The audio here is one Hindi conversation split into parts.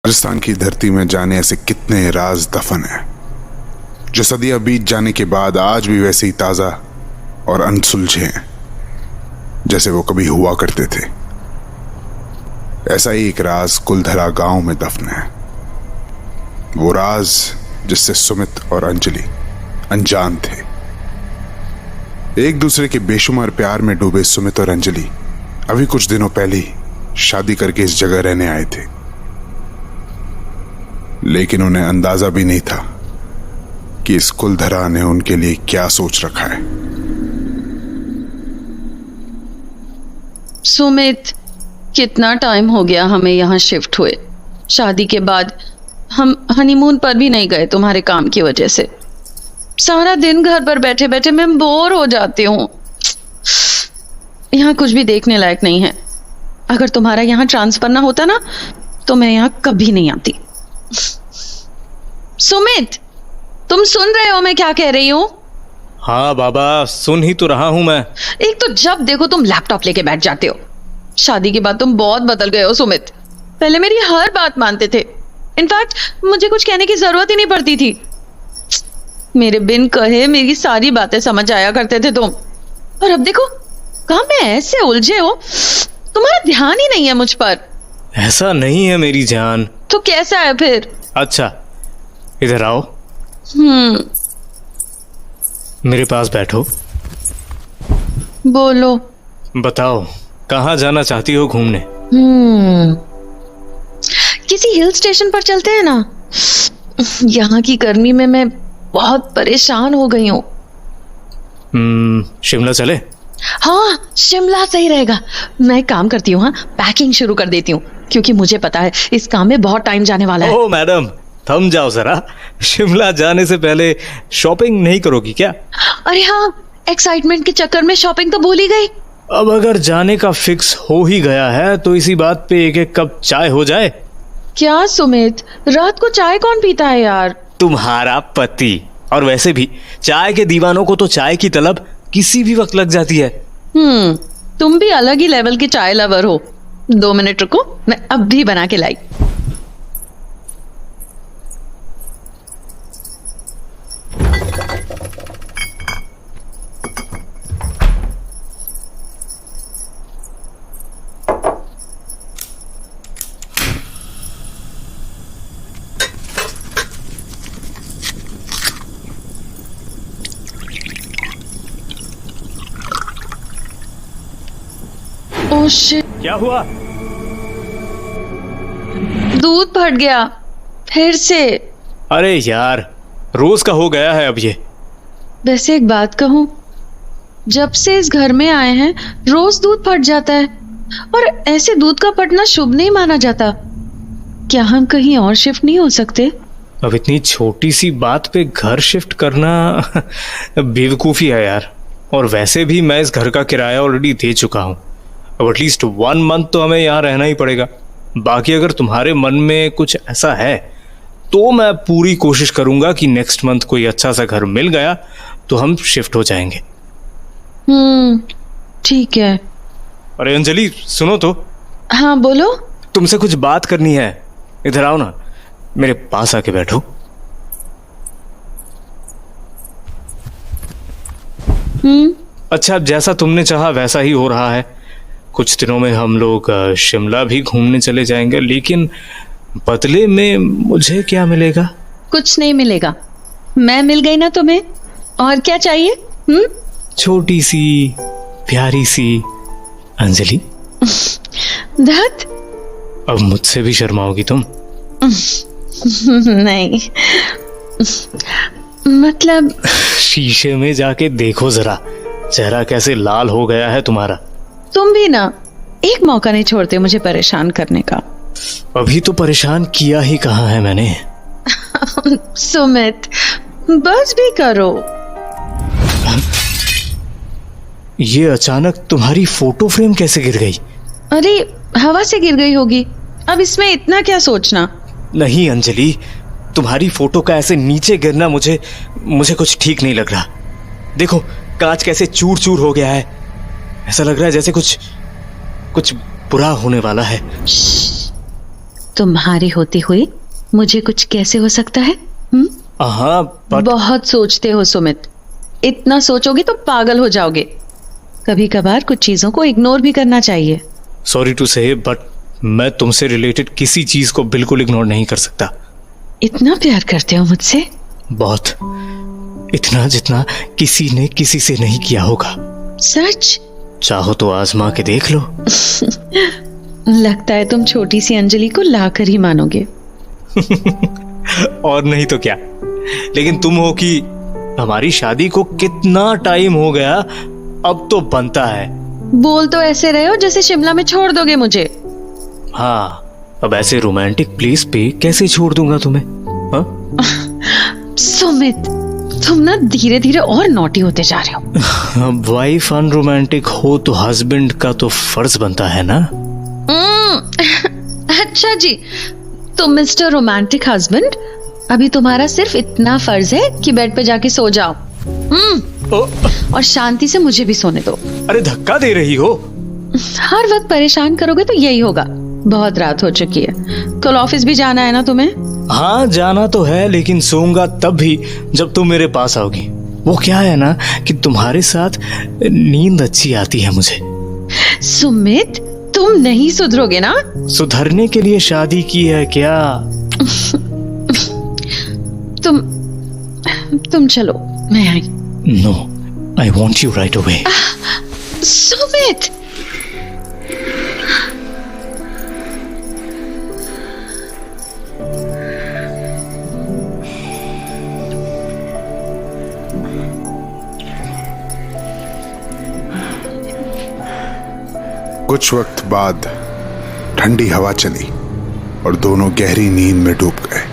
राजस्थान की धरती में जाने ऐसे कितने राज दफन हैं जो सदियां बीत जाने के बाद आज भी वैसे ही ताजा और अनसुलझे हैं जैसे वो कभी हुआ करते थे। ऐसा ही एक राज कुलधरा गांव में दफन है। वो राज जिससे सुमित और अंजलि अनजान थे। एक दूसरे के बेशुमार प्यार में डूबे सुमित और अंजलि अभी कुछ दिनों पहले ही शादी करके इस जगह रहने आए थे, लेकिन उन्हें अंदाजा भी नहीं था कि इस कुलधरा ने उनके लिए क्या सोच रखा है। सुमित, कितना टाइम हो गया हमें यहाँ शिफ्ट हुए। शादी के बाद हम हनीमून पर भी नहीं गए तुम्हारे काम की वजह से। सारा दिन घर पर बैठे बैठे मैं बोर हो जाती हूँ। यहाँ कुछ भी देखने लायक नहीं है। अगर तुम्हारा यहाँ ट्रांसफर ना होता ना तो मैं यहाँ कभी नहीं आती। सुमित, तुम सुन रहे हो मैं क्या कह रही हूँ? हाँ बाबा, सुन ही तो रहा हूं मैं। एक तो जब देखो तुम लैपटॉप लेके बैठ जाते हो। शादी के बाद तुम बहुत बदल गए हो सुमित। पहले मेरी हर बात मानते थे। इनफैक्ट मुझे कुछ कहने की जरूरत ही नहीं पड़ती थी। मेरे बिन कहे मेरी सारी बातें समझ आया करते थे तुम। और अब देखो कहां में ऐसे उलझे हो, तुम्हारा ध्यान ही नहीं है मुझ पर। ऐसा नहीं है मेरी जान। तो कैसा है फिर? अच्छा, इधर आओ, मेरे पास बैठो। बोलो। बताओ, कहाँ जाना चाहती हो घूमने? किसी हिल स्टेशन पर चलते हैं ना। यहाँ की गर्मी में मैं बहुत परेशान हो गई हूँ। शिमला चले? हाँ, शिमला सही रहेगा। मैं एक काम करती हूँ, हाँ, पैकिंग शुरू कर देती हूँ, क्योंकि मुझे पता है इस काम में बहुत टाइम जाने वाला है। ओह मैडम, थम जाओ जरा। शिमला जाने से पहले शॉपिंग नहीं करोगी क्या? अरे हाँ, एक्साइटमेंट के चक्कर में शॉपिंग तो भूल ही गई। अब अगर जाने का फिक्स हो ही गया है तो इसी बात पे एक एक कप चाय हो जाए। क्या सुमित, रात को चाय कौन पीता है यार? तुम्हारा पति। और वैसे भी चाय के दीवानों को तो चाय की तलब किसी भी वक्त लग जाती है। तुम भी अलग ही लेवल के चाय लवर हो। 2 मिनट रुको, मैं अब भी बना के लाई। ओह शिट, क्या हुआ? दूध फट गया फिर से। अरे यार, रोज का हो गया है अब ये। वैसे एक बात कहूं, जब से इस घर में आए हैं रोज दूध फट जाता है, और ऐसे दूध का फटना शुभ नहीं माना जाता। क्या हम कहीं और शिफ्ट नहीं हो सकते? अब इतनी छोटी सी बात पे घर शिफ्ट करना बेवकूफी है यार। और वैसे भी मैं इस घर का किराया ऑलरेडी दे चुका हूँ। अब एटलीस्ट 1 मंथ तो हमें यहाँ रहना ही पड़ेगा। बाकी अगर तुम्हारे मन में कुछ ऐसा है तो मैं पूरी कोशिश करूंगा कि नेक्स्ट मंथ कोई अच्छा सा घर मिल गया तो हम शिफ्ट हो जाएंगे। ठीक है। अरे अंजलि, सुनो तो। हाँ बोलो। तुमसे कुछ बात करनी है। इधर आओ ना, मेरे पास आके बैठो। अच्छा, अब जैसा तुमने चाहा वैसा ही हो रहा है। कुछ दिनों में हम लोग शिमला भी घूमने चले जाएंगे, लेकिन बदले में मुझे क्या मिलेगा? कुछ नहीं मिलेगा। मैं मिल गई ना तुम्हें, और क्या चाहिए? छोटी सी प्यारी सी अंजलि। धत। अब मुझसे भी शर्माओगी तुम? नहीं, मतलब शीशे में जाके देखो जरा, चेहरा कैसे लाल हो गया है तुम्हारा। तुम भी ना एक मौका नहीं छोड़ते मुझे परेशान करने का। अभी तो परेशान किया ही कहाँ है मैंने। सुमित, बस भी करो। ये अचानक तुम्हारी फोटो फ्रेम कैसे गिर गई? अरे हवा से गिर गई होगी, अब इसमें इतना क्या सोचना। नहीं अंजलि, तुम्हारी फोटो का ऐसे नीचे गिरना मुझे कुछ ठीक नहीं लग रहा। देखो कांच कैसे चूर चूर हो गया है। ऐसा लग रहा है जैसे कुछ बुरा होने वाला है। तुम्हारी होती हुई मुझे कुछ कैसे हो सकता है? हाँ बट बहुत सोचते हो सुमित, इतना सोचोगे तो पागल हो जाओगे। कभी कभार कुछ चीजों को इग्नोर भी करना चाहिए। सॉरी टू से बट मैं तुमसे रिलेटेड किसी चीज को बिल्कुल इग्नोर नहीं कर सकता। इतना प्यार करते हो मुझसे? बहुत, इतना जितना किसी ने किसी से नहीं किया होगा। सच? चाहो तो आजमा के देख लो। लगता है तुम छोटी सी अंजलि को लाकर ही मानोगे। और नहीं तो क्या। लेकिन तुम हो कि हमारी शादी को कितना टाइम हो गया, अब तो बनता है। बोल तो ऐसे रहे हो जैसे शिमला में छोड़ दोगे मुझे। हाँ, अब ऐसे रोमांटिक प्लेस पे कैसे छोड़ दूंगा तुम्हें? हाँ? सुमित, तुम ना धीरे धीरे और नॉटी होते जा रहे हो। वाइफ अनरोमांटिक हो तो हस्बैंड का तो फर्ज बनता है ना। अच्छा जी, तो मिस्टर रोमांटिक हस्बैंड, अभी तुम्हारा सिर्फ इतना फर्ज है कि बेड पे जाके सो जाओ। और शांति से मुझे भी सोने दो। अरे धक्का दे रही हो। हर वक्त परेशान करोगे तो यही होगा। बहुत रात हो चुकी है, कल ऑफिस भी जाना है ना तुम्हें? हाँ जाना तो है, लेकिन सोऊंगा तब भी जब तुम मेरे पास आओगी। वो क्या है ना कि तुम्हारे साथ नींद अच्छी आती है मुझे। सुमित, तुम नहीं सुधरोगे ना? सुधरने के लिए शादी की है क्या? तुम चलो, मैं आई। No, I want you right away. Sumit! कुछ वक्त बाद ठंडी हवा चली और दोनों गहरी नींद में डूब गए।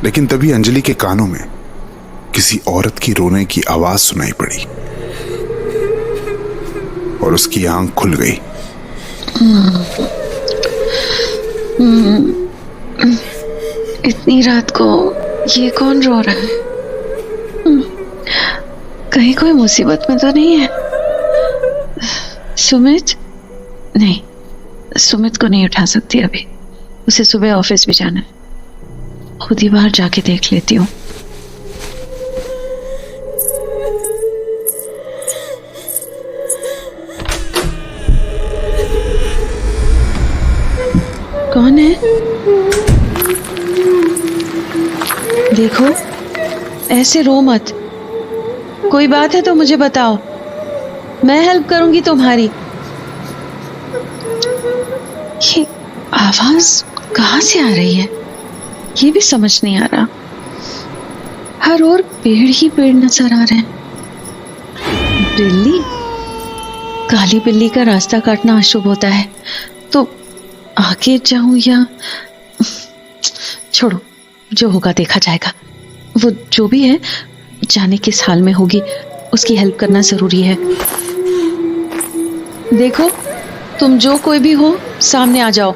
लेकिन तभी अंजलि के कानों में किसी औरत की रोने की आवाज सुनाई पड़ी और उसकी आंख खुल गई। इतनी रात को ये कौन रो रहा है? कहीं कोई मुसीबत में तो नहीं है? सुमित? नहीं, सुमित को नहीं उठा सकती अभी, उसे सुबह ऑफिस भी जाना है। खुद ही बाहर जाके देख लेती हूँ। कौन है? देखो, ऐसे रो मत। कोई बात है तो मुझे बताओ, मैं हेल्प करूंगी तुम्हारी। ये आवाज कहां से आ रही है, ये भी समझ नहीं आ रहा। हर ओर पेड़ ही पेड़ नजर आ रहे हैं। बिल्ली? काली बिल्ली का रास्ता काटना अशुभ होता है, तो आगे जाऊं या छोड़ो, जो होगा देखा जाएगा। वो जो भी है, जाने किस हाल में होगी, उसकी हेल्प करना जरूरी है। देखो, तुम जो कोई भी हो, सामने आ जाओ।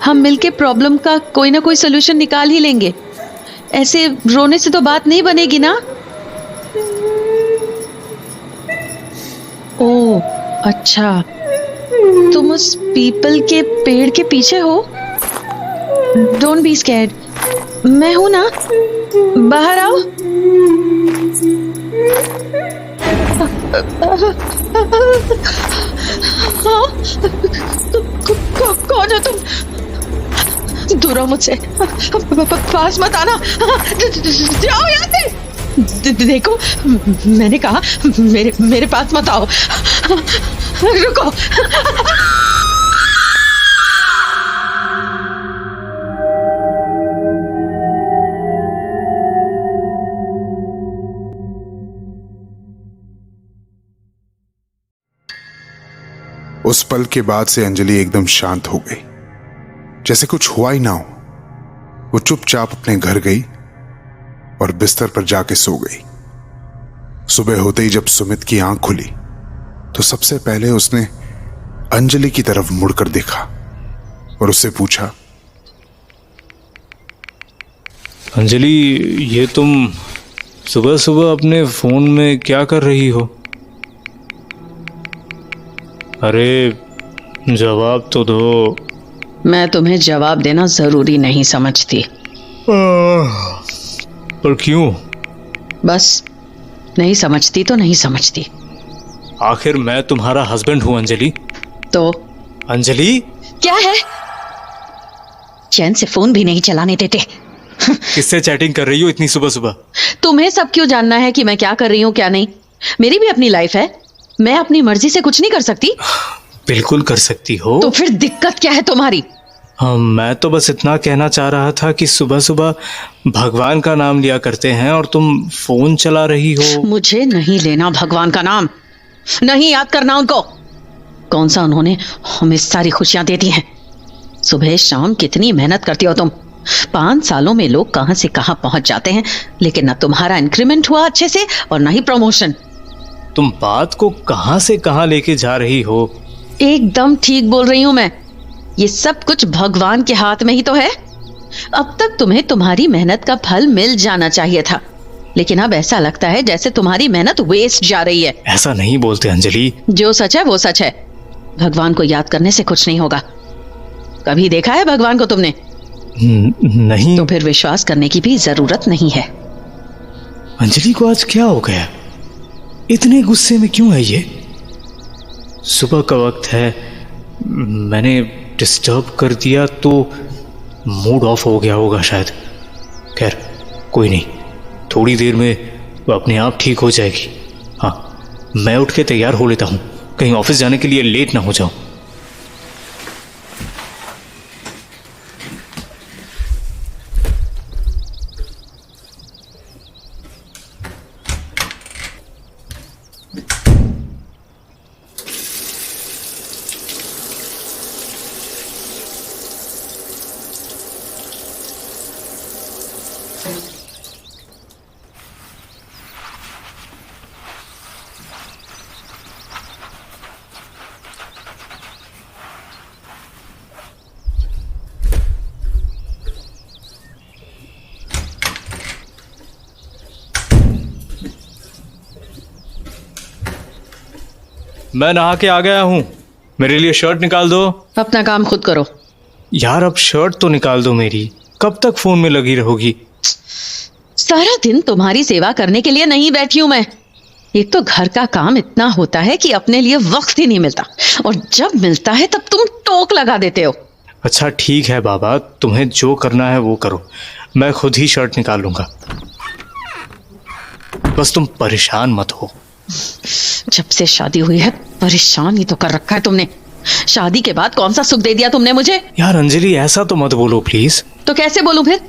हम मिलके प्रॉब्लम का कोई ना कोई सोल्यूशन निकाल ही लेंगे। ऐसे रोने से तो बात नहीं बनेगी ना। ओह अच्छा, तुम उस पीपल के पेड़ के पीछे हो? डोंट बी स्कैर्ड, मैं हूं ना, बाहर आओ। कौन हो तुम? दूर हो मुझसे, पास मत आना, जाओ यहाँ से। देखो, मैंने कहा मेरे पास मत आओ। रुको। उस पल के बाद से अंजलि एकदम शांत हो गई, जैसे कुछ हुआ ही ना हो। वो चुपचाप अपने घर गई और बिस्तर पर जाके सो गई। सुबह होते ही जब सुमित की आंख खुली तो सबसे पहले उसने अंजलि की तरफ मुड़कर देखा और उससे पूछा, अंजलि, ये तुम सुबह सुबह अपने फोन में क्या कर रही हो? अरे जवाब तो दो। मैं तुम्हें जवाब देना जरूरी नहीं समझती। पर क्यों? बस नहीं समझती तो नहीं समझती। आखिर मैं तुम्हारा हस्बैंड हूं अंजलि। तो अंजलि, क्या है? चैन से फोन भी नहीं चलाने देते। किससे चैटिंग कर रही हो इतनी सुबह सुबह? तुम्हें सब क्यों जानना है कि मैं क्या कर रही हूँ क्या नहीं? मेरी भी अपनी लाइफ है, मैं अपनी मर्जी से कुछ नहीं कर सकती। बिल्कुल कर सकती हो। तो फिर दिक्कत क्या है तुम्हारी? हाँ, मैं तो बस इतना कहना चाह रहा था कि सुबह सुबह भगवान का नाम लिया करते हैं और तुम फोन चला रही हो। मुझे नहीं लेना भगवान का नाम, नहीं याद करना उनको। कौन सा उन्होंने हमें सारी खुशियां दे दी हैं। सुबह शाम कितनी मेहनत करती हो तुम। 5 सालों में लोग कहां से कहां पहुंच जाते हैं, लेकिन ना तुम्हारा इंक्रीमेंट हुआ अच्छे से और ना ही प्रमोशन। तुम बात को कहां से कहां लेके जा रही हो? एकदम ठीक बोल रही हूं मैं। ये सब कुछ भगवान के हाथ में ही तो है। अब तक तुम्हें तुम्हारी मेहनत का फल मिल जाना चाहिए था, लेकिन अब ऐसा लगता है जैसे तुम्हारी मेहनत वेस्ट जा रही है। ऐसा नहीं बोलते अंजलि। जो सच है वो सच है। भगवान को याद करने से कुछ नहीं होगा। कभी देखा है भगवान को तुमने? नहीं। तो फिर विश्वास करने की भी जरूरत नहीं है। अंजलि को आज क्या हो गया? इतने गुस्से में क्यों है ये? सुबह का वक्त है, मैंने डिस्टर्ब कर दिया तो मूड ऑफ हो गया होगा शायद। खैर कोई नहीं, थोड़ी देर में वो अपने आप ठीक हो जाएगी। हाँ, मैं उठ के तैयार हो लेता हूँ, कहीं ऑफिस जाने के लिए लेट ना हो जाऊं। मैं नहा के आ गया हूं, मेरे लिए शर्ट निकाल दो। अपना काम खुद करो। यार अब शर्ट तो निकाल दो मेरी, कब तक फोन में लगी रहोगी? सारा दिन तुम्हारी सेवा करने के लिए नहीं बैठी हूं मैं। एक तो घर का काम इतना होता है कि अपने लिए वक्त ही नहीं मिलता, और जब मिलता है तब तुम टोक लगा देते हो। अच्छा ठीक है बाबा, तुम्हें जो करना है वो करो, मैं खुद ही शर्ट निकाल लूंगा। बस तुम परेशान मत हो। जब से शादी हुई है परेशान ही तो कर रखा है तुमने। शादी के बाद कौन सा सुख दे दिया तुमने मुझे? यार अंजलि ऐसा तो मत बोलो प्लीज। तो कैसे बोलूं फिर?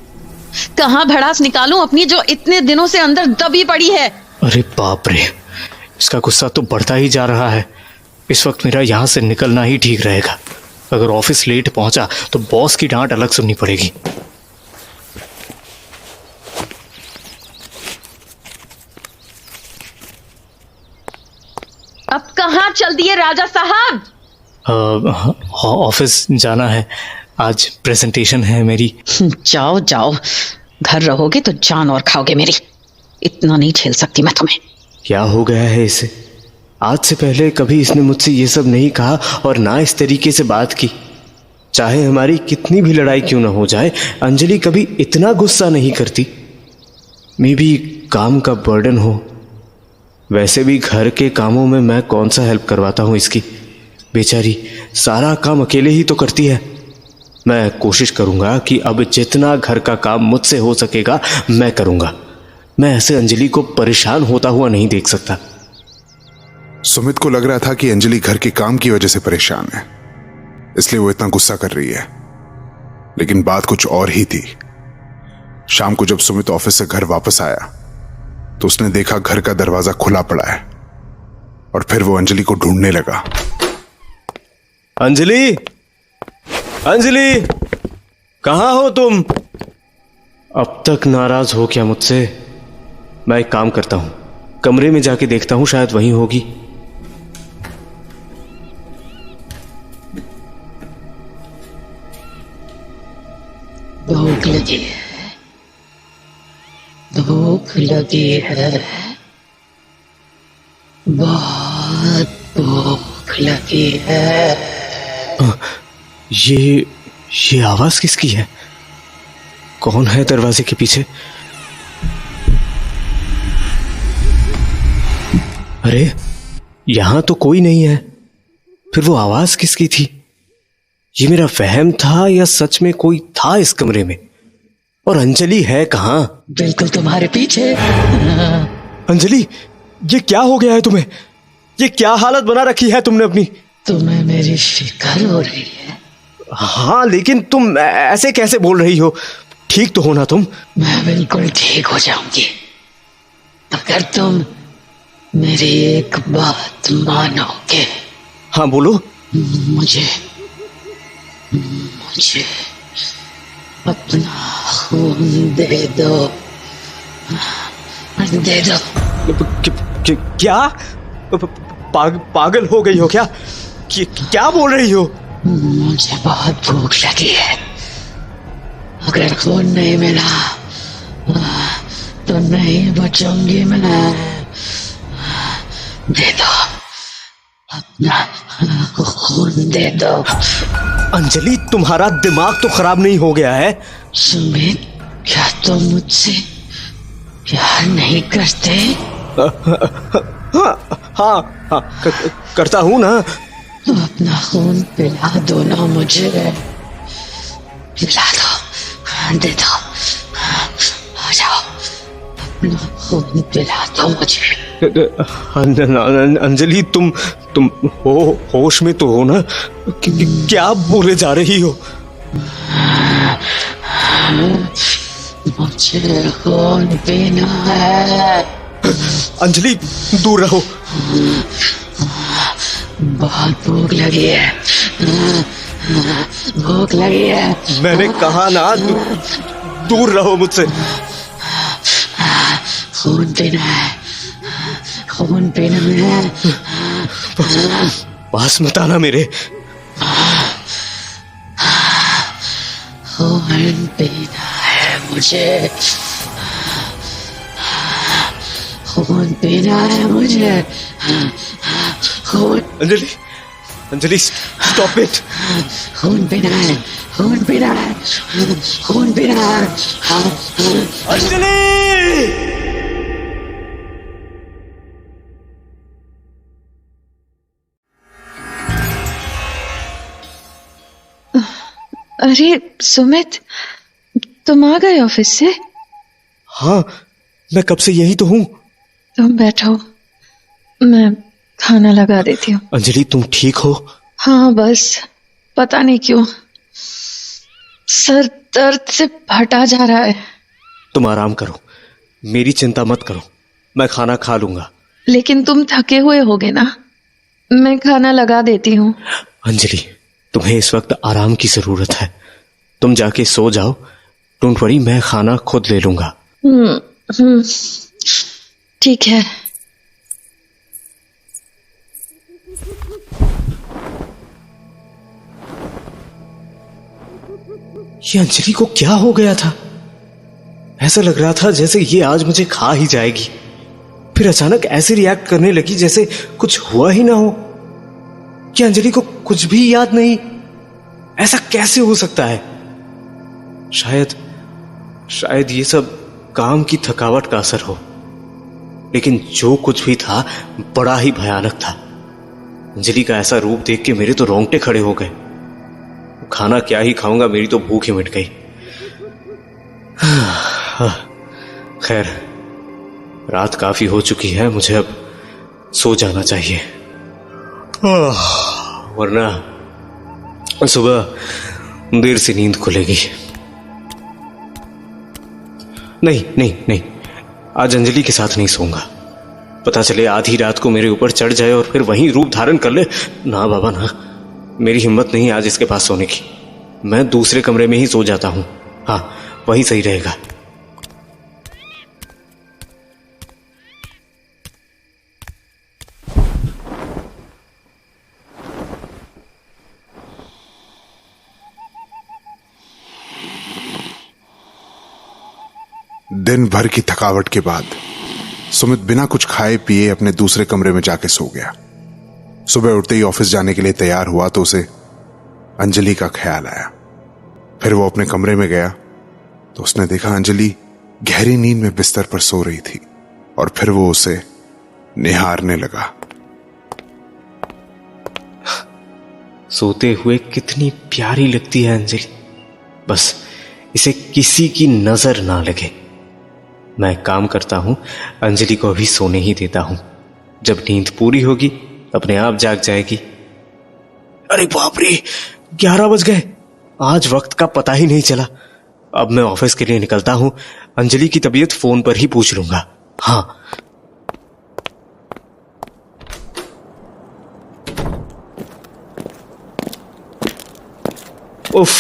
कहाँ भड़ास निकालूं अपनी जो इतने दिनों से अंदर दबी पड़ी है? अरे बाप रे, इसका गुस्सा तो बढ़ता ही जा रहा है। इस वक्त मेरा यहाँ से निकलना ही ठीक रहेगा। अगर ऑफिस लेट पहुंचा तो बॉस की डांट अलग सुननी पड़ेगी। अब कहाँ चल दिए राजा साहब? ऑफिस जाना है, आज प्रेजेंटेशन है मेरी। जाओ जाओ, घर रहोगे तो जान और खाओगे मेरी। इतना नहीं झेल सकती मैं तुम्हें। क्या हो गया है इसे? आज से पहले कभी इसने मुझसे ये सब नहीं कहा और ना इस तरीके से बात की। चाहे हमारी कितनी भी लड़ाई क्यों ना हो जाए, अंजलि कभी इतना गुस्सा नहीं करती। मे बी काम का बर्डन हो। वैसे भी घर के कामों में मैं कौन सा हेल्प करवाता हूँ इसकी। बेचारी सारा काम अकेले ही तो करती है। मैं कोशिश करूंगा कि अब जितना घर का काम मुझसे हो सकेगा मैं करूंगा। मैं ऐसे अंजलि को परेशान होता हुआ नहीं देख सकता। सुमित को लग रहा था कि अंजलि घर के काम की वजह से परेशान है, इसलिए वो इतना गुस्सा कर रही है। लेकिन बात कुछ और ही थी। शाम को जब सुमित ऑफिस से घर वापस आया तो उसने देखा घर का दरवाजा खुला पड़ा है, और फिर वो अंजलि को ढूंढने लगा। अंजलि, अंजलि, कहां हो तुम? अब तक नाराज हो क्या मुझसे? मैं एक काम करता हूं, कमरे में जाके देखता हूं, शायद वहीं होगी। भूख लगी है, भूख लगी है, बहुत भूख लगी है। ये आवाज किसकी है? कौन है दरवाजे के पीछे? अरे यहां तो कोई नहीं है, फिर वो आवाज किसकी थी? ये मेरा वहम था या सच में कोई था इस कमरे में? और अंजलि है कहां? बिल्कुल तुम्हारे पीछे। अंजलि, ये क्या हो गया है तुम्हें? ये क्या हालत बना रखी है तुमने अपनी? तुम्हें मेरी फिक्र हो रही है? हाँ, लेकिन तुम ऐसे कैसे बोल रही हो? ठीक तो हो ना तुम? मैं बिल्कुल ठीक हो जाऊंगी अगर तुम मेरी एक बात मानोगे। हाँ बोलो। मुझे अपना खून दे दो, दे दो। क्या? पागल हो गई हो क्या? क्या बोल रही हो? मुझे बहुत भूख लगी है, अगर खून नहीं मिला तो नहीं बचूंगी मैं। दे दो, अपना खून दे दो। अंजलि, तुम्हारा दिमाग तो खराब नहीं हो गया है? सुमित, क्या तुम मुझसे प्यार नहीं करते? हाँ, करता हूँ ना। तो अपना खून पिला दो ना मुझे, पिला दो, दे दो, आ जाओ, अपना खून पिला दो मुझे। अंजलि, तुम होश में तो हो ना? क्या बोले जा रही हो? मुझे खून पीना है। अंजलि, दूर रहो। बहुत भूख लगी है, भूख लगी है। मैंने कहा ना, दूर रहो मुझसे। खून पीना है, खून पीना है। पास मत आना मेरे। खून पीना है मुझे, खून पीना है मुझे, खून। Anjali, stop it. खून पीना है, खून पीना है, खून पीना है। अंजलि! अरे सुमित, तुम आ गए ऑफिस से? हाँ, मैं कब से यही तो हूँ। तुम बैठो, मैं खाना लगा देती हूँ। अंजलि, तुम ठीक हो? हाँ, बस पता नहीं क्यों सर दर्द से फटा जा रहा है। तुम आराम करो, मेरी चिंता मत करो, मैं खाना खा लूंगा। लेकिन तुम थके हुए होगे ना, मैं खाना लगा देती हूँ। अंजलि, तुम्हें इस वक्त आराम की जरूरत है, तुम जाके सो जाओ। डोंट वरी, मैं खाना खुद ले लूंगा। ठीक है। ये अंजलि को क्या हो गया था? ऐसा लग रहा था जैसे ये आज मुझे खा ही जाएगी, फिर अचानक ऐसे रिएक्ट करने लगी जैसे कुछ हुआ ही ना हो। कि अंजलि को कुछ भी याद नहीं? ऐसा कैसे हो सकता है? शायद ये सब काम की थकावट का असर हो, लेकिन जो कुछ भी था बड़ा ही भयानक था। अंजलि का ऐसा रूप देख के मेरे तो रोंगटे खड़े हो गए। खाना क्या ही खाऊंगा, मेरी तो भूख ही मिट गई। खैर, रात काफी हो चुकी है, मुझे अब सो जाना चाहिए, वरना सुबह देर से नींद खुलेगी। नहीं, आज अंजलि के साथ नहीं सोऊंगा। पता चले आधी रात को मेरे ऊपर चढ़ जाए और फिर वहीं रूप धारण कर ले। ना बाबा ना, मेरी हिम्मत नहीं आज इसके पास सोने की। मैं दूसरे कमरे में ही सो जाता हूं। हाँ, वही सही रहेगा। दिन भर की थकावट के बाद सुमित बिना कुछ खाए पिए अपने दूसरे कमरे में जाके सो गया। सुबह उठते ही ऑफिस जाने के लिए तैयार हुआ तो उसे अंजलि का ख्याल आया। फिर वो अपने कमरे में गया तो उसने देखा अंजलि गहरी नींद में बिस्तर पर सो रही थी और फिर वो उसे निहारने लगा। सोते हुए कितनी प्यारी लगती है अंजलि, बस इसे किसी की नजर ना लगे। मैं काम करता हूं, अंजलि को अभी सोने ही देता हूं। जब नींद पूरी होगी अपने आप जाग जाएगी। अरे बाप रे, 11 बज गए, आज वक्त का पता ही नहीं चला। अब मैं ऑफिस के लिए निकलता हूं, अंजलि की तबीयत फोन पर ही पूछ लूंगा। हाँ, उफ,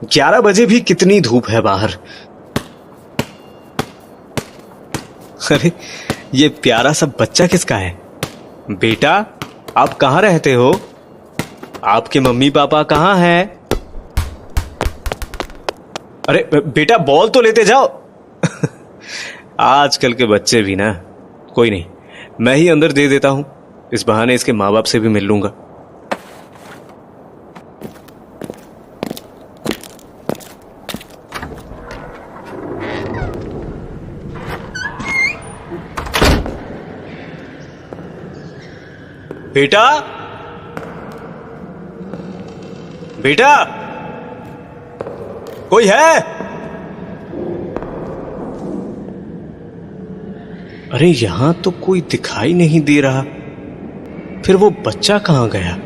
11 बजे भी कितनी धूप है बाहर। अरे ये प्यारा सा बच्चा किसका है? बेटा, आप कहां रहते हो? आपके मम्मी पापा कहां हैं? अरे बेटा, बॉल तो लेते जाओ। आजकल के बच्चे भी ना, कोई नहीं, मैं ही अंदर दे देता हूं, इस बहाने इसके माँ बाप से भी मिल लूंगा। बेटा, बेटा, कोई है? अरे यहां तो कोई दिखाई नहीं दे रहा, फिर वो बच्चा कहां गया?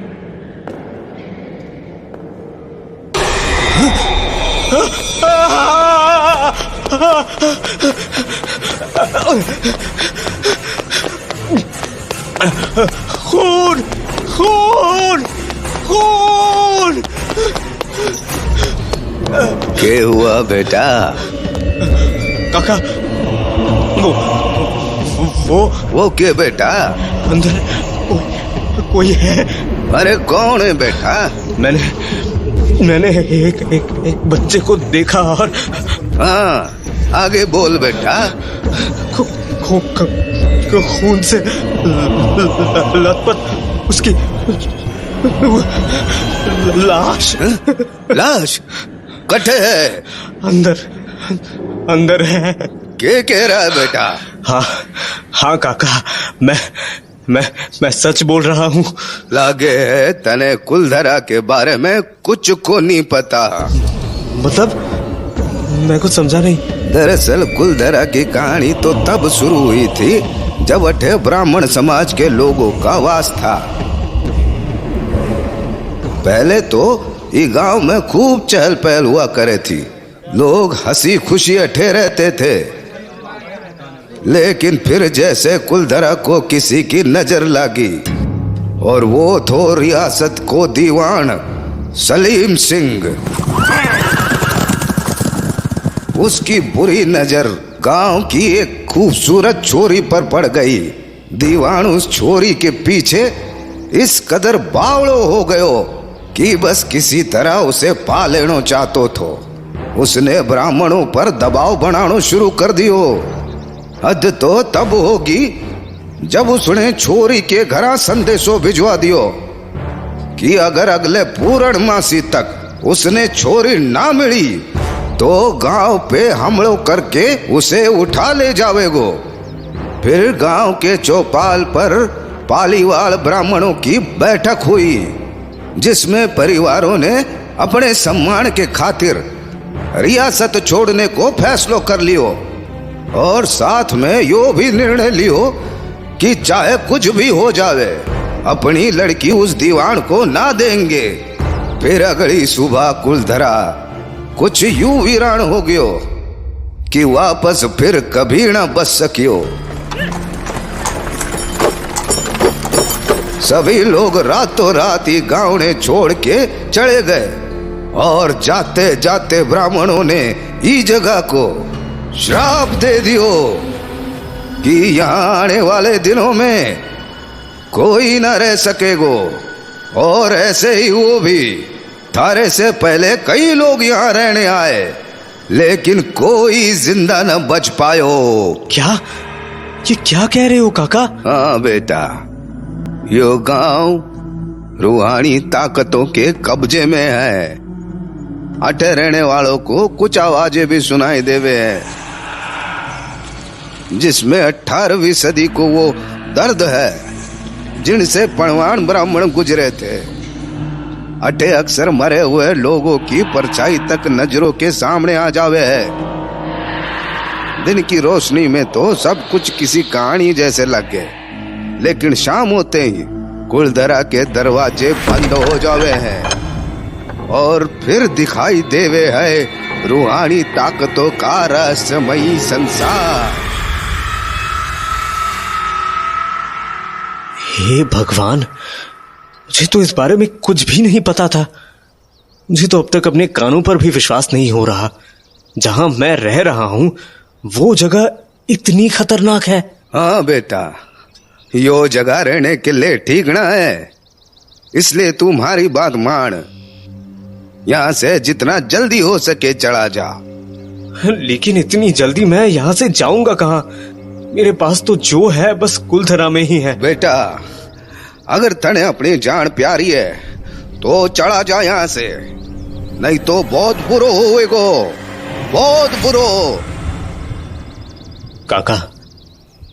खून, खून, खून! क्या हुआ बेटा? काका, वो क्या बेटा? अंदर कोई है। अरे कौन है बेटा? मैंने एक बच्चे को देखा और हाँ, आगे बोल बेटा। खून से लथपथ उसकी लाश। लाश कटे है? अंदर है। क्या कह रहा है बेटा? हाँ काका, मैं सच बोल रहा हूँ। लागे है तने कुलधरा के बारे में कुछ को नहीं पता। मतलब मैं कुछ समझा नहीं। दरअसल कुलधरा की कहानी तो तब शुरू हुई थी जब अठे ब्राह्मण समाज के लोगों का वास था। पहले तो ये गांव में खूब चहल पहल हुआ करे थी, लोग हंसी खुशी अठे रहते थे। लेकिन फिर जैसे कुलधरा को किसी की नजर लगी और वो थो रियासत को दीवान सलीम सिंह। उसकी बुरी नजर गांव की एक खूबसूरत छोरी पर पड़ गई। दीवान उस छोरी के पीछे इस कदर बावड़ो हो गयो कि बस किसी तरह उसे पा लेनो चाहतो थो। उसने ब्राह्मणों पर दबाव बनाना शुरू कर दियो। हद तो तब होगी जब उसने छोरी के घरा संदेशो भिजवा दियो कि अगर अगले पूर्णमासी तक उसने छोरी ना मिली तो गांव पे हमलों करके उसे उठा ले जावेगो। फिर गांव के चौपाल पर पालीवाल ब्राह्मणों की बैठक हुई, जिसमें परिवारों ने अपने सम्मान के खातिर रियासत छोड़ने को फैसलो कर लियो और साथ में यो भी निर्णय लियो कि चाहे कुछ भी हो जावे अपनी लड़की उस दीवान को ना देंगे। फिर अगली सुबह कुलधरा कुछ यूं वीरान हो गयो कि वापस फिर कभी ना बच सकियो। सभी लोग रातों रात ही गांव ने छोड़ के चले गए और जाते जाते ब्राह्मणों ने इस जगह को श्राप दे दियो कि यहाँ आने वाले दिनों में कोई न रह सकेगो। और ऐसे ही वो भी, थारे से पहले कई लोग यहाँ रहने आए लेकिन कोई जिंदा न बच पायो। क्या? ये क्या कह रहे हो काका? हाँ बेटा, यो गांव रूहानी ताकतों के कब्जे में है। अटे रहने वालों को कुछ आवाजें भी सुनाई देवे है, जिसमें 18वीं सदी को वो दर्द है जिनसे पणवान ब्राह्मण गुजरे थे। अटे अक्सर मरे हुए लोगों की परछाई तक नजरों के सामने आ जावे है। दिन की रोशनी में तो सब कुछ किसी कहानी जैसे लगे, लेकिन शाम होते ही कुलधरा के दरवाजे बंद हो जावे हैं और फिर दिखाई देवे है रूहानी ताकतों का रहस्यमयी संसार। हे भगवान, मुझे तो इस बारे में कुछ भी नहीं पता था। मुझे तो अब तक अपने कानों पर भी विश्वास नहीं हो रहा। जहां मैं रह रहा हूं वो जगह इतनी खतरनाक है। हाँ बेटा, यो जगह रहने के लिए ठीक ना है, इसलिए तुम्हारी बात मान, यहाँ से जितना जल्दी हो सके चला जा। लेकिन इतनी जल्दी मैं यहाँ से जाऊंगा कहाँ? मेरे पास तो जो है बस कुलधरा में ही है। बेटा, अगर तने अपनी जान प्यारी है तो चला जा यहाँ से, नहीं तो बहुत बुरो होएगो, बहुत बुरो। काका,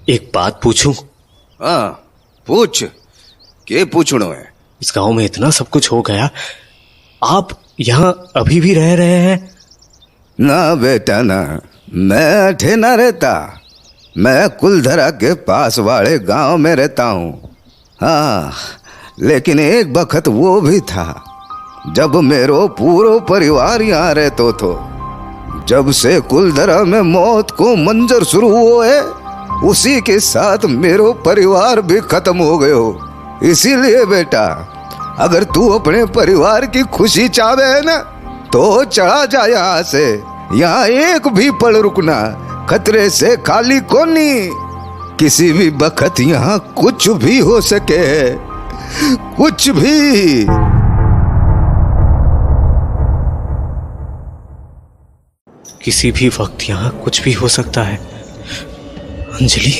एक बात पूछूं? हाँ पूछ, के पूछनो है? इस गांव में इतना सब कुछ हो गया, आप यहाँ अभी भी रह रहे हैं? ना बेटा ना, मैं अठे ना रहता, मैं कुलधरा के पास वाले गांव में रहता हूँ। हाँ, लेकिन एक वक्त वो भी था जब मेरो पूरो परिवार यहाँ रहतो तो। जब से कुलधरा में मौत को मंजर शुरू हुए, उसी के साथ मेरो परिवार भी खत्म हो गयो। इसीलिए बेटा, अगर तू अपने परिवार की खुशी चाहे है ना, तो चला जा यहाँ से। यहाँ एक भी पल रुकना खतरे से खाली कोनी। किसी भी वक्त यहाँ कुछ भी हो सके, कुछ भी। किसी भी वक्त यहाँ कुछ भी हो सकता है। अंजलि,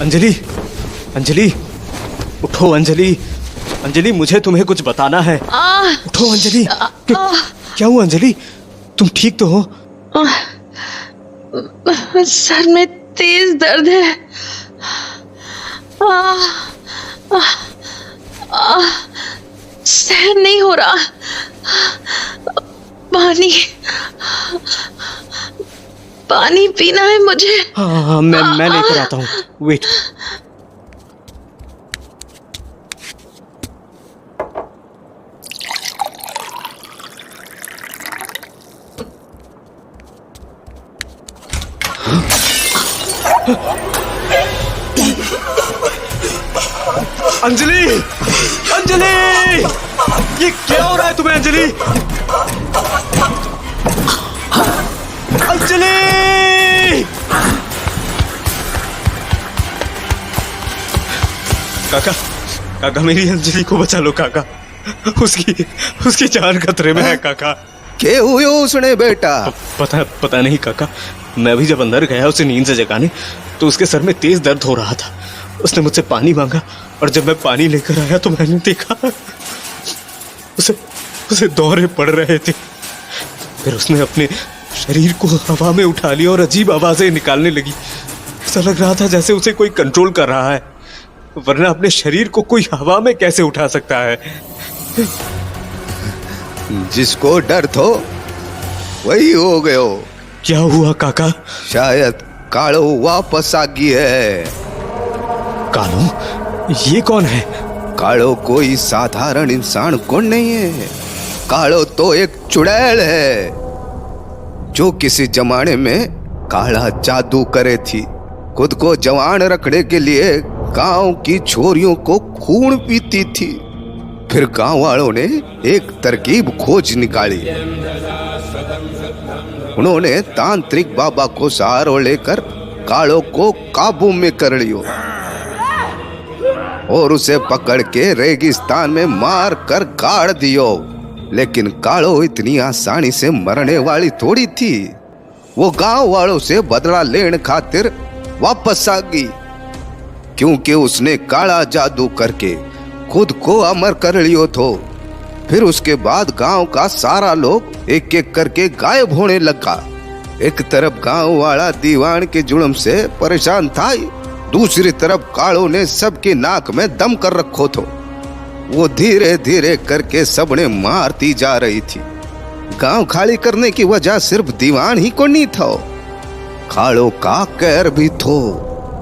अंजलि, अंजलि, उठो अंजलि, अंजलि, मुझे तुम्हें कुछ बताना है। उठो अंजलि। क्या हुआ अंजलि, तुम ठीक तो हो? सर में तेज दर्द है। सहन नहीं हो रहा। पानी, पानी पीना है मुझे। हाँ, मैं लेकर आता हूँ, वेट। अंजलि, अंजलि, ये क्या हो रहा है तुम्हें अंजलि? अंजलि! काका, काका, मेरी अंजलि को बचा लो काका, उसकी जान खतरे में है काका। क्या हुआ उसने बेटा? पता नहीं काका, मैं भी जब अंदर गया उसे नींद से जगाने, तो उसके सर में तेज दर्द हो रहा था। उसने मुझसे पानी मांगा और जब मैं पानी लेकर आया तो मैंने देखा उसे दौरे पड़ रहे थे। फिर उसने अपने शरीर को हवा में उठा लिया और अजीब आवाजें निकालने लगी। ऐसा लग रहा था जैसे उसे कोई कंट्रोल कर रहा है, वरना अपने शरीर को कोई हवा में कैसे उठा सकता है? जिसको डर थो वही हो गयो। क्या हुआ काका? शायद कालो वापस आ गई है। कालो? ये कौन है? कालो कोई साधारण इंसान कौन नहीं है। कालो तो एक चुड़ैल है जो किसी जमाने में काला जादू करे थी। खुद को जवान रखने के लिए गांव की छोरियों को खून पीती थी। फिर गांव वालों ने एक तरकीब खोज निकाली। उन्होंने तांत्रिक बाबा को सहारा लेकर कालो को काबू में कर लियो और उसे पकड़ के रेगिस्तान में मार कर गाड़ दियो। लेकिन कालो इतनी आसानी से मरने वाली थोड़ी थी। वो गांव वालों से बदला लेने खातिर वापस आ गई, क्योंकि उसने काला जादू करके खुद को अमर कर लियो थो। फिर उसके बाद गांव का सारा लोग एक एक करके गायब होने लगा। एक तरफ गांव वाला दीवान के जुल्म से परेशान था, दूसरी तरफ कालों ने सबके नाक में दम कर रखो थो। वो धीरे धीरे करके सबने मारती जा रही थी। गांव खाली करने की वजह सिर्फ दीवान ही को नहीं था, कालों का कहर भी थो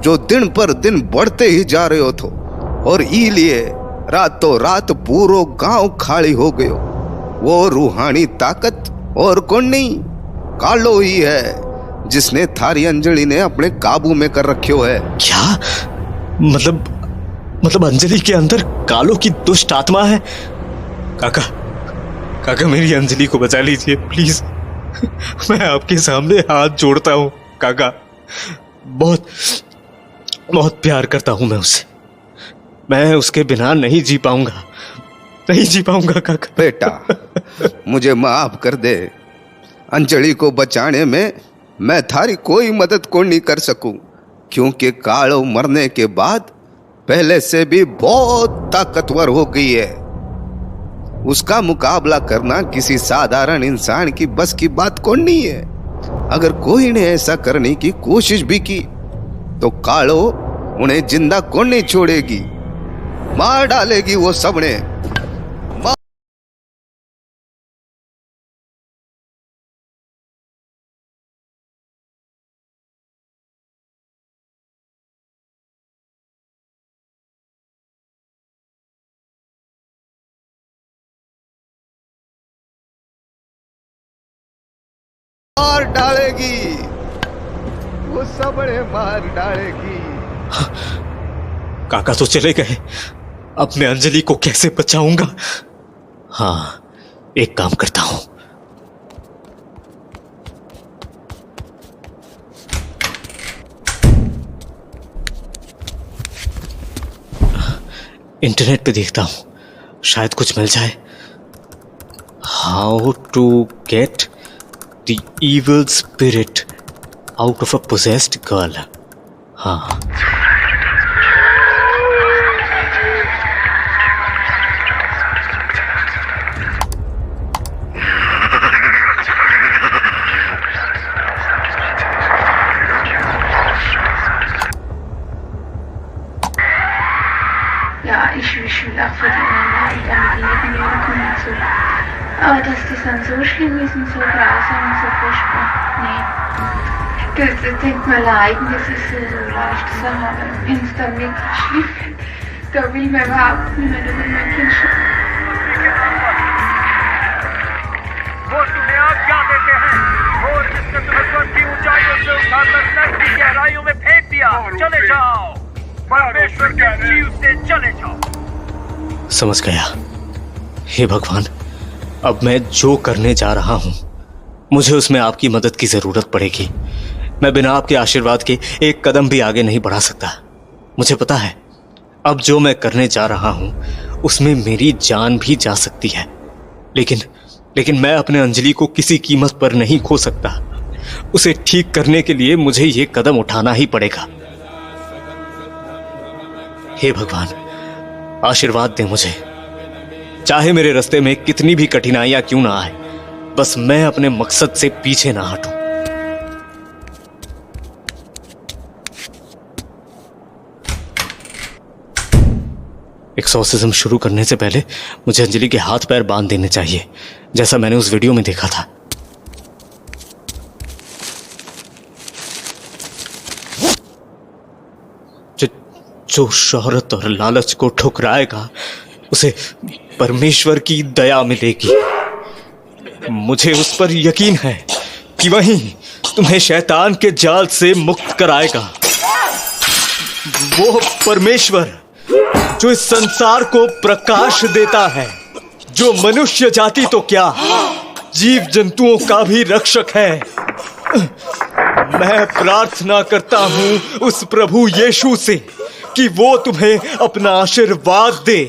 जो दिन पर दिन बढ़ते ही जा रहे हो थो। और इलिए रातों रात पूरो गांव खाली हो गयो। वो रूहानी ताकत और कौन नहीं, कालो ही है जिसने थारी अंजलि ने अपने काबू में कर रखियो है। क्या मतलब अंजलि के अंदर कालो की दुष्ट आत्मा है? काका मेरी अंजलि को बचा लीजिए प्लीज। मैं आपके सामने हाथ जोड़ता हूं काका। बहुत बहुत प्यार करता हूं मैं उससे। मैं उसके बिना नहीं जी पाऊंगा काका। बेटा मुझे माफ कर दे, अंजलि को बचाने में मैं थारी कोई मदद को नहीं कर सकूं, क्योंकि कालो मरने के बाद पहले से भी बहुत ताकतवर हो गई है। उसका मुकाबला करना किसी साधारण इंसान की बस की बात को नहीं है। अगर कोई ने ऐसा करने की कोशिश भी की तो कालो उन्हें जिंदा कौन नहीं छोड़ेगी, मार डालेगी वो सबने। मार डालेगी वो सबने मार डालेगी। काका तो चले गए, अब मैं अंजलि को कैसे बचाऊंगा? हाँ, एक काम करता हूं। इंटरनेट पे देखता हूं, शायद कुछ मिल जाए। How to get the evil spirit out of a possessed girl। हाँ, Ja, ich will auch für die Einheit damit leben, ja, komm zu. Aber dass das dann so schlimm ist und so grausam und so furchtbar, nee. Das denkt man leiden, das ist so leicht zu haben. Aber wenn es dann wirklich schlimm wird, da will man überhaupt nicht mehr, da will mein Kind schon. वो तुम्हें आज्ञा देते हैं और जिसने तुम्हें स्वर्ग की ऊंचाइयों से उठाकर नर्क की गहराइयों में फेंक दिया, चले जाओ, परमेश्वर के जीव से चले जाओ। समझ गया। हे भगवान, अब मैं जो करने जा रहा हूं मुझे उसमें आपकी मदद की जरूरत पड़ेगी। मैं बिना आपके आशीर्वाद के एक कदम भी आगे नहीं बढ़ा सकता। मुझे पता है अब जो मैं करने जा रहा हूं उसमें मेरी जान भी जा सकती है, लेकिन मैं अपने अंजलि को किसी कीमत पर नहीं खो सकता। उसे ठीक करने के लिए मुझे ये कदम उठाना ही पड़ेगा। हे भगवान, आशीर्वाद दे मुझे, चाहे मेरे रास्ते में कितनी भी कठिनाइयां क्यों ना आए, बस मैं अपने मकसद से पीछे ना हटूं। एक्सॉर्सिज्म शुरू करने से पहले मुझे अंजलि के हाथ पैर बांध देने चाहिए, जैसा मैंने उस वीडियो में देखा था। जो शोहरत और लालच को ठुकराएगा उसे परमेश्वर की दया मिलेगी। मुझे उस पर यकीन है कि वही तुम्हें शैतान के जाल से मुक्त कराएगा। वो परमेश्वर जो इस संसार को प्रकाश देता है, जो मनुष्य जाति तो क्या जीव जंतुओं का भी रक्षक है। मैं प्रार्थना करता हूं उस प्रभु यीशु से कि वो तुम्हें अपना आशीर्वाद दे।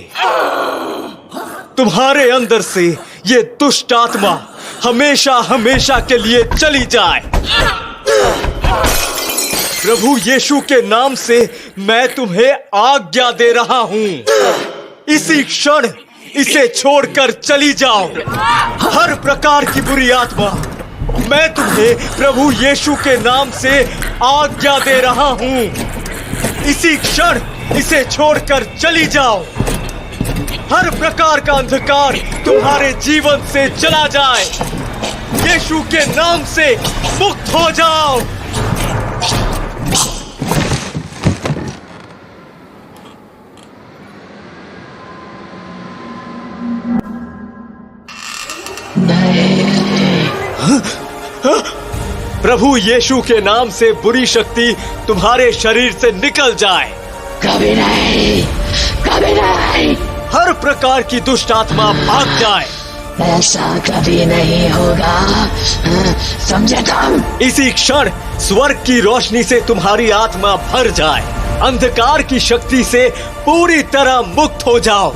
तुम्हारे अंदर से ये दुष्ट आत्मा हमेशा हमेशा के लिए चली जाए। प्रभु यीशु के नाम से मैं तुम्हें आज्ञा दे रहा हूं, इसी क्षण इसे छोड़कर चली जाओ। हर प्रकार की बुरी आत्मा, मैं तुम्हें प्रभु यीशु के नाम से आज्ञा दे रहा हूं, इसी क्षण इसे छोड़कर चली जाओ। हर प्रकार का अंधकार तुम्हारे जीवन से चला जाए। यीशु के नाम से मुक्त हो जाओ। प्रभु यीशु के नाम से बुरी शक्ति तुम्हारे शरीर से निकल जाए। कभी नहीं, कभी नहीं। हर प्रकार की दुष्ट आत्मा भाग जाए। ऐसा कभी नहीं होगा, समझे तुम? इसी क्षण स्वर्ग की रोशनी से तुम्हारी आत्मा भर जाए। अंधकार की शक्ति से पूरी तरह मुक्त हो जाओ।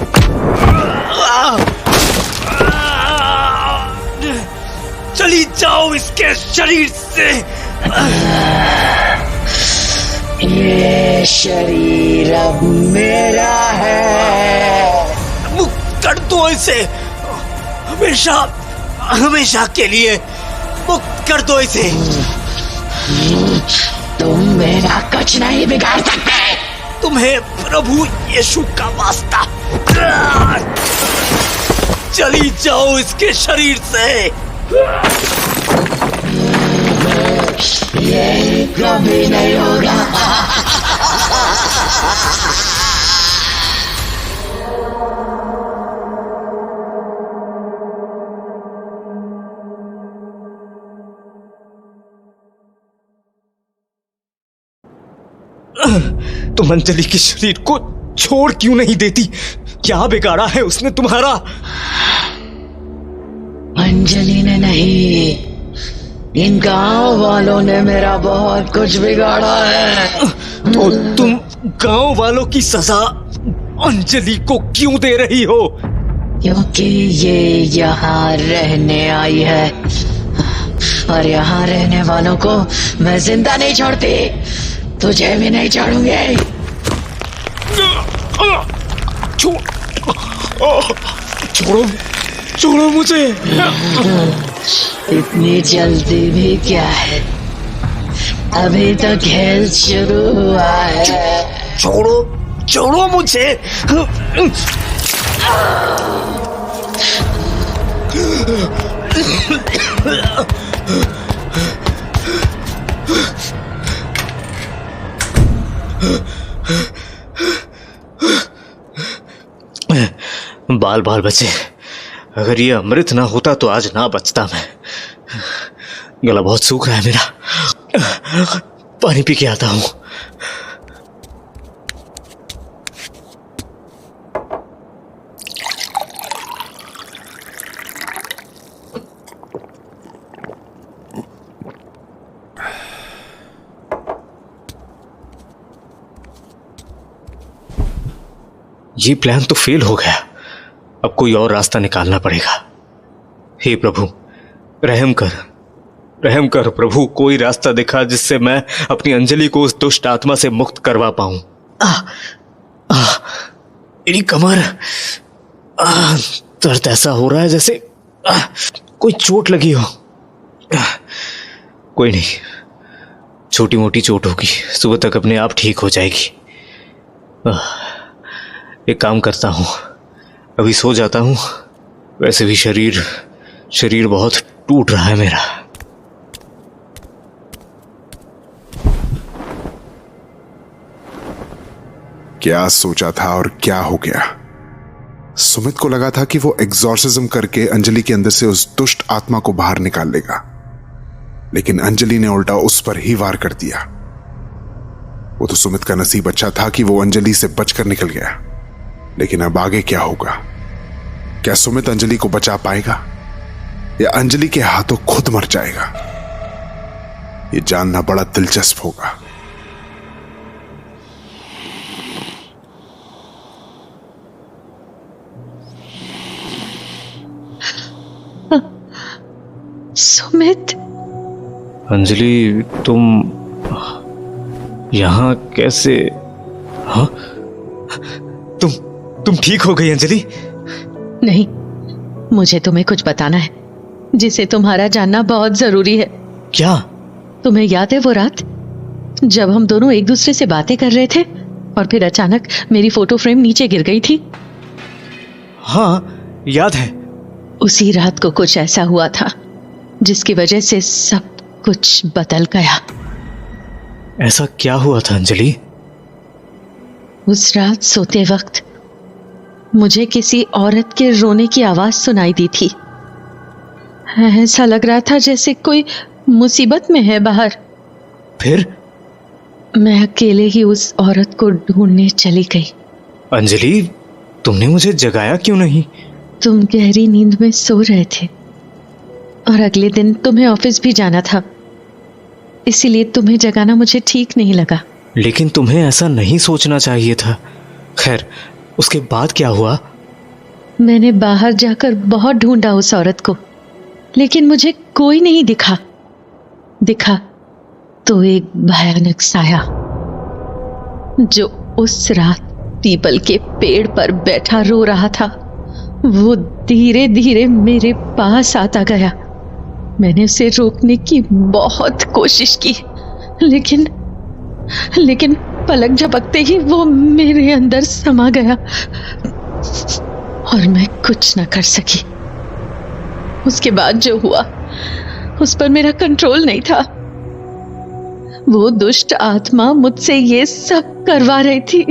चली जाओ इसके शरीर से। ये शरीर अब मेरा है। मुक्त कर दो इसे, हमेशा हमेशा के लिए मुक्त कर दो इसे। तुम मेरा कुछ नहीं बिगाड़ सकते। तुम्हें प्रभु यीशु का वास्ता, चली जाओ इसके शरीर से। ये कभी नहीं होगा। तुम अंजलि के शरीर को छोड़ क्यों नहीं देती? क्या बिगाड़ा है उसने तुम्हारा? अंजलि ने नहीं, इन गांव वालों ने मेरा बहुत कुछ बिगाड़ा है। तो तुम गांव वालों की सजा अंजलि को क्यों दे रही हो? क्योंकि ये यहाँ रहने आई है, और यहाँ रहने वालों को मैं जिंदा नहीं छोड़ती। तुझे भी नहीं छोड़ूंगी। छोड़ो, छोड़ो मुझे। इतनी जल्दी भी क्या है, अभी तो खेल शुरू हुआ है। छोड़ो, छोड़ो मुझे। बाल बाल बचे। अगर ये अमृत ना होता तो आज ना बचता मैं। गला बहुत सूख रहा है मेरा, पानी पी के आता हूं। ये प्लान तो फेल हो गया। अब कोई और रास्ता निकालना पड़ेगा। हे प्रभु, रहम कर, रहम कर प्रभु। कोई रास्ता दिखा जिससे मैं अपनी अंजलि को उस दुष्ट आत्मा से मुक्त करवा पाऊं। मेरी कमर, दर्द ऐसा हो रहा है जैसे कोई चोट लगी हो। कोई नहीं, छोटी मोटी चोट होगी, सुबह तक अपने आप ठीक हो जाएगी। एक काम करता हूं, अभी सो जाता हूं। वैसे भी शरीर बहुत टूट रहा है मेरा। क्या सोचा था और क्या हो गया? सुमित को लगा था कि वो एग्जॉर्सिज्म करके अंजलि के अंदर से उस दुष्ट आत्मा को बाहर निकाल लेगा, लेकिन अंजलि ने उल्टा उस पर ही वार कर दिया। वो तो सुमित का नसीब अच्छा था कि वो अंजलि से बचकर निकल गया, लेकिन अब आगे क्या होगा? क्या सुमित अंजलि को बचा पाएगा या अंजलि के हाथों खुद मर जाएगा? ये जानना बड़ा दिलचस्प होगा। सुमित, अंजलि, यहाँ कैसे? हाँ, तुम ठीक हो गई अंजलि? नहीं, मुझे तुम्हें कुछ बताना है जिसे तुम्हारा जानना बहुत जरूरी है। क्या? तुम्हें याद है वो रात जब हम दोनों एक दूसरे से बातें कर रहे थे और फिर अचानक मेरी फोटो फ्रेम नीचे गिर गई थी? हाँ, याद है। उसी रात को कुछ ऐसा हुआ था जिसकी वजह से सब कुछ बदल गया। ऐसा क्या हुआ था अंजलि? उस रात सोते वक्त मुझे किसी औरत के रोने की आवाज सुनाई दी थी। ऐसा लग रहा था जैसे कोई मुसीबत में है बाहर। फिर? मैं अकेले ही उस औरत को ढूंढने चली गई। अंजलि, तुमने मुझे जगाया क्यों नहीं? तुम गहरी नींद में सो रहे थे और अगले दिन तुम्हें ऑफिस भी जाना था, इसीलिए तुम्हें जगाना मुझे ठीक नहीं लगा। लेकिन तुम्हें ऐसा नहीं सोचना चाहिए था। खैर, उसके बाद क्या हुआ? मैंने बाहर जाकर बहुत ढूंढा उस औरत को, लेकिन मुझे कोई नहीं दिखा तो एक भयानक साया जो उस रात पीपल के पेड़ पर बैठा रो रहा था, वो धीरे धीरे मेरे पास आता गया। मैंने उसे रोकने की बहुत कोशिश की, लेकिन पलक झपकते ही वो मेरे अंदर समा गया और मैं कुछ न कर सकी। उसके बाद जो हुआ उस पर मेरा कंट्रोल नहीं था। वो दुष्ट आत्मा मुझसे ये सब करवा रही थी।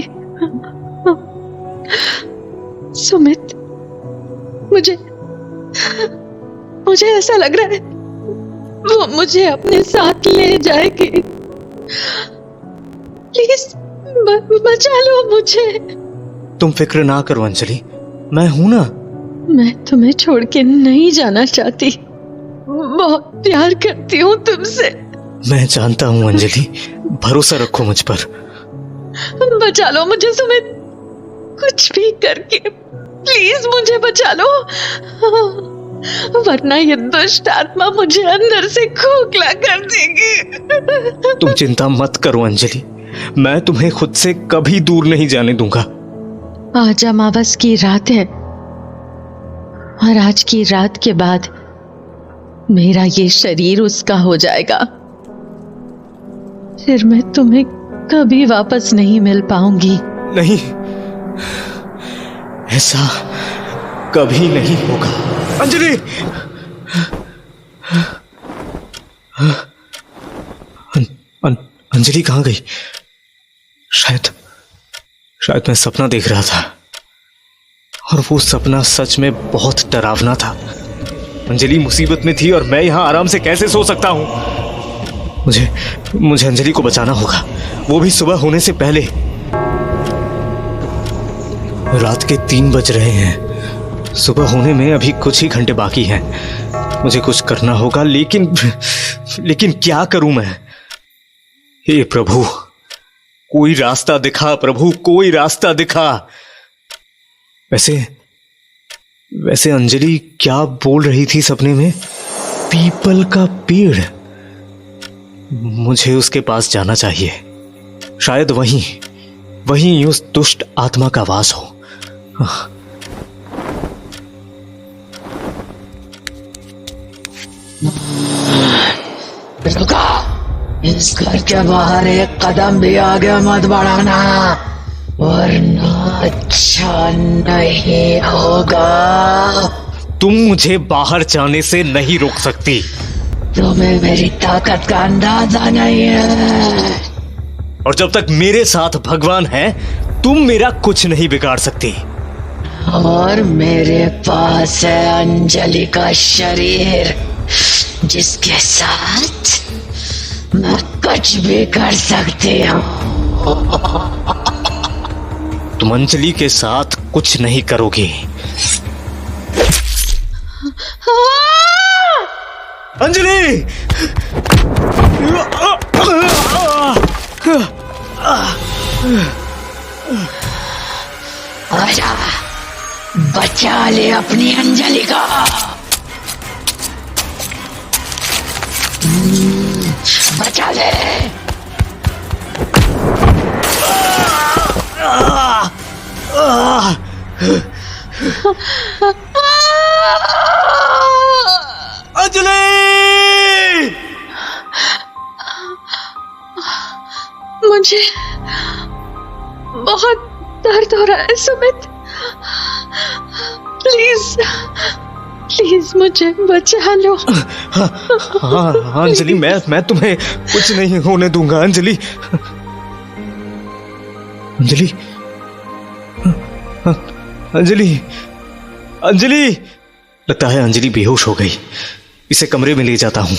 सुमित, मुझे ऐसा लग रहा है वो मुझे अपने साथ ले जाएगी। प्लीज बचा लो मुझे। तुम फिक्र ना करो अंजलि, मैं हूं ना। मैं तुम्हें छोड़ के नहीं जाना चाहती, बहुत प्यार करती हूँ तुमसे। मैं जानता हूं अंजलि, भरोसा रखो मुझ पर। बचा लो मुझे सुमित, कुछ भी करके प्लीज मुझे बचा लो, वरना ये दुष्ट आत्मा मुझे अंदर से खोखला कर देगी। तुम चिंता मत करो अंजलि, मैं तुम्हें खुद से कभी दूर नहीं जाने दूंगा। आज अमावस की रात है और आज की रात के बाद मेरा ये शरीर उसका हो जाएगा। फिर मैं तुम्हें कभी वापस नहीं मिल पाऊंगी। नहीं, ऐसा कभी नहीं होगा अंजलि। अंजलि कहां गई? शायद मैं सपना देख रहा था और वो सपना सच में बहुत डरावना था। अंजलि मुसीबत में थी और मैं यहां आराम से कैसे सो सकता हूं? मुझे अंजलि को बचाना होगा, वो भी सुबह होने से पहले। रात के 3 बज रहे हैं, सुबह होने में अभी कुछ ही घंटे बाकी हैं। मुझे कुछ करना होगा, लेकिन क्या करूं मैं? हे प्रभु, कोई रास्ता दिखा प्रभु, कोई रास्ता दिखा। वैसे अंजलि क्या बोल रही थी सपने में? पीपल का पेड़। मुझे उसके पास जाना चाहिए, शायद वहीं उस दुष्ट आत्मा का वास हो। रुका, इस घर के बाहर एक कदम भी आगे मत बढ़ाना, वरना अच्छा नहीं होगा। तुम मुझे बाहर जाने से नहीं रोक सकती। तुम्हें मेरी ताकत का अंदाजा नहीं है, और जब तक मेरे साथ भगवान है, तुम मेरा कुछ नहीं बिगाड़ सकती। और मेरे पास है अंजलि का शरीर, जिसके साथ मैं कुछ भी कर सकती हूँ। तुम अंजलि के साथ कुछ नहीं करोगी। अंजलि! आजा, बचा ले अपनी अंजलि को। बचा ले। अंजलि! मुझे बहुत दर्द हो रहा है सुमित, प्लीज प्लीज मुझे बचा लो। हाँ अंजलि, मैं तुम्हें कुछ नहीं होने दूंगा अंजलि। अंजलि, अंजलि, अंजलि! लगता है अंजलि बेहोश हो गई। इसे कमरे में ले जाता हूं।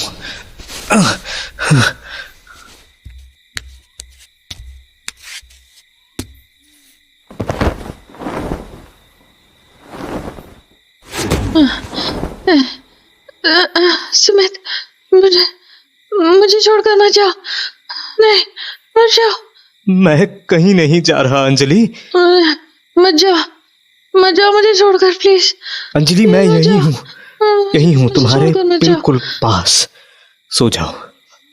सुमित, मुझे छोड़कर मत जाओ, नहीं मत जाओ। मैं कहीं नहीं जा रहा अंजलि। मत जाओ मुझे छोड़कर प्लीज। अंजलि, मैं यही हूँ, यही हूँ मुझे तुम्हारे छोड़कर मत जाओ। बिल्कुल पास। सो जाओ,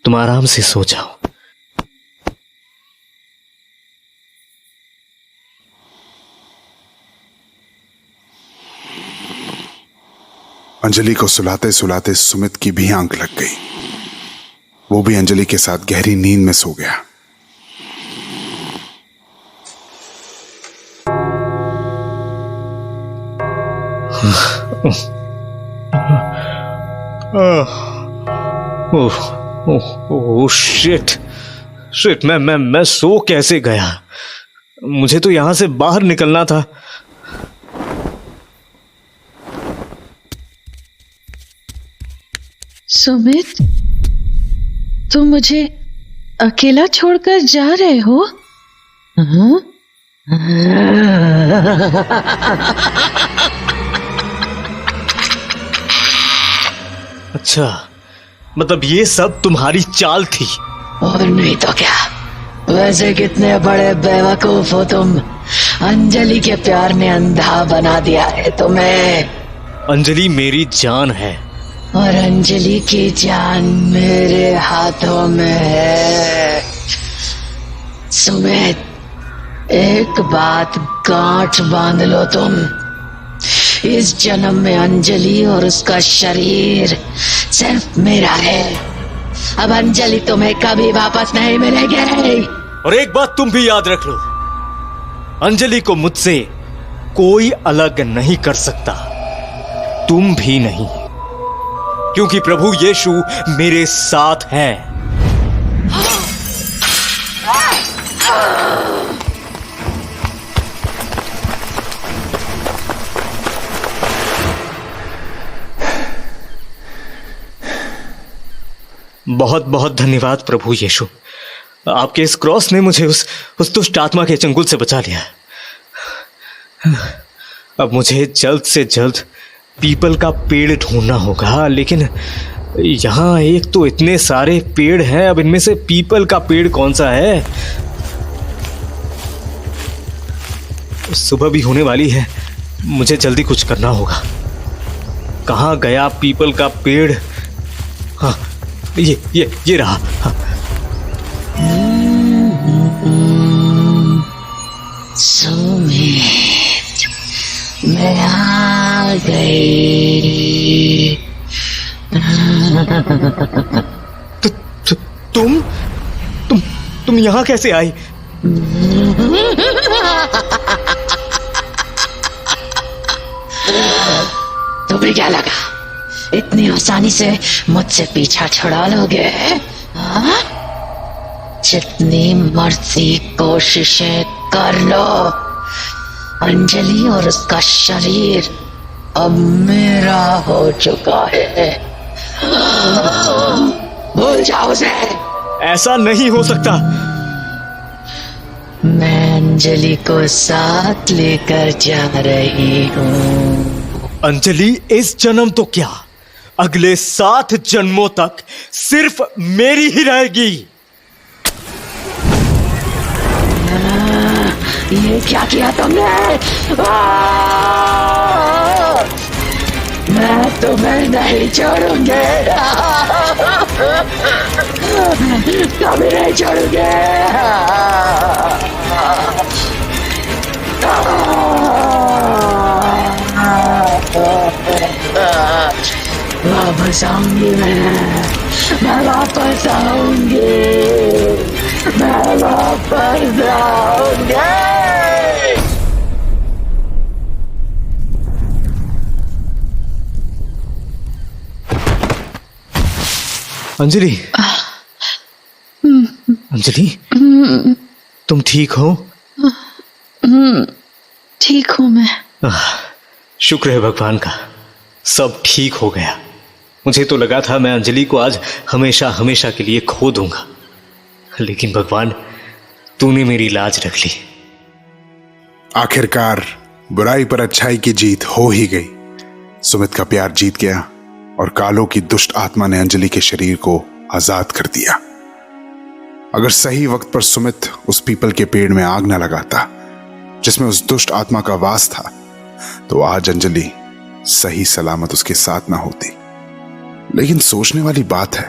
तुम आराम से सो जाओ। अंजलि को सुलाते सुलाते सुमित की भी आंख लग गई। वो भी अंजलि के साथ गहरी नींद में सो गया। ओह शिट, मैं सो कैसे गया? मुझे तो यहां से बाहर निकलना था। सुमित, तुम मुझे अकेला छोड़कर जा रहे हो? हाँ? अच्छा, मतलब ये सब तुम्हारी चाल थी? और नहीं तो क्या। वैसे कितने बड़े बेवकूफ हो तुम। अंजलि के प्यार ने अंधा बना दिया है तुम्हें। अंजलि मेरी जान है। और अंजलि की जान मेरे हाथों में है। सुमित, एक बात गांठ बांध लो तुम। इस जन्म में अंजलि और उसका शरीर सिर्फ मेरा है। अब अंजलि तुम्हें कभी वापस नहीं मिलेगी। और एक बात तुम भी याद रख लो, अंजलि को मुझसे कोई अलग नहीं कर सकता, तुम भी नहीं, क्योंकि प्रभु यीशु मेरे साथ हैं। बहुत बहुत धन्यवाद प्रभु यीशु, आपके इस क्रॉस ने मुझे उस दुष्ट आत्मा के चंगुल से बचा लिया। अब मुझे जल्द से जल्द पीपल का पेड़ ढूंढना होगा, लेकिन यहाँ एक तो इतने सारे पेड़ हैं, अब इनमें से पीपल का पेड़ कौन सा है? सुबह भी होने वाली है, मुझे जल्दी कुछ करना होगा। कहाँ गया पीपल का पेड़? हाँ, ये रहा। हाँ। सुमित, मैं आ गई। तुम यहाँ कैसे आई? तुम्हें क्या लगा इतनी आसानी से मुझसे पीछा छुड़ा लोगे? हाँ? जितनी मर्जी कोशिशें कर लो, अंजलि और उसका शरीर अब मेरा हो चुका है। भूल जाओ उसे। ऐसा नहीं हो सकता। मैं अंजलि को साथ लेकर जा रही हूँ। अंजलि इस जन्म तो क्या, अगले 7 जन्मों तक सिर्फ मेरी ही रहेगी। ये क्या किया तुमने? मैं तुम्हें नहीं छोड़ूंगी, कभी नहीं छोड़ूंगी। वापस आऊंगी मैं वापस आऊंगी, मैं वापस आऊंगी। अंजलि, अंजलि, तुम ठीक हो? ठीक हूं मैं। शुक्र है भगवान का, सब ठीक हो गया। मुझे तो लगा था मैं अंजलि को आज हमेशा हमेशा के लिए खो दूंगा, लेकिन भगवान तूने मेरी लाज रख ली। आखिरकार बुराई पर अच्छाई की जीत हो ही गई। सुमित का प्यार जीत गया और कालों की दुष्ट आत्मा ने अंजलि के शरीर को आजाद कर दिया। अगर सही वक्त पर सुमित उस पीपल के पेड़ में आग न लगाता जिसमें उस दुष्ट आत्मा का वास था, तो आज अंजलि सही सलामत उसके साथ ना होती। लेकिन सोचने वाली बात है,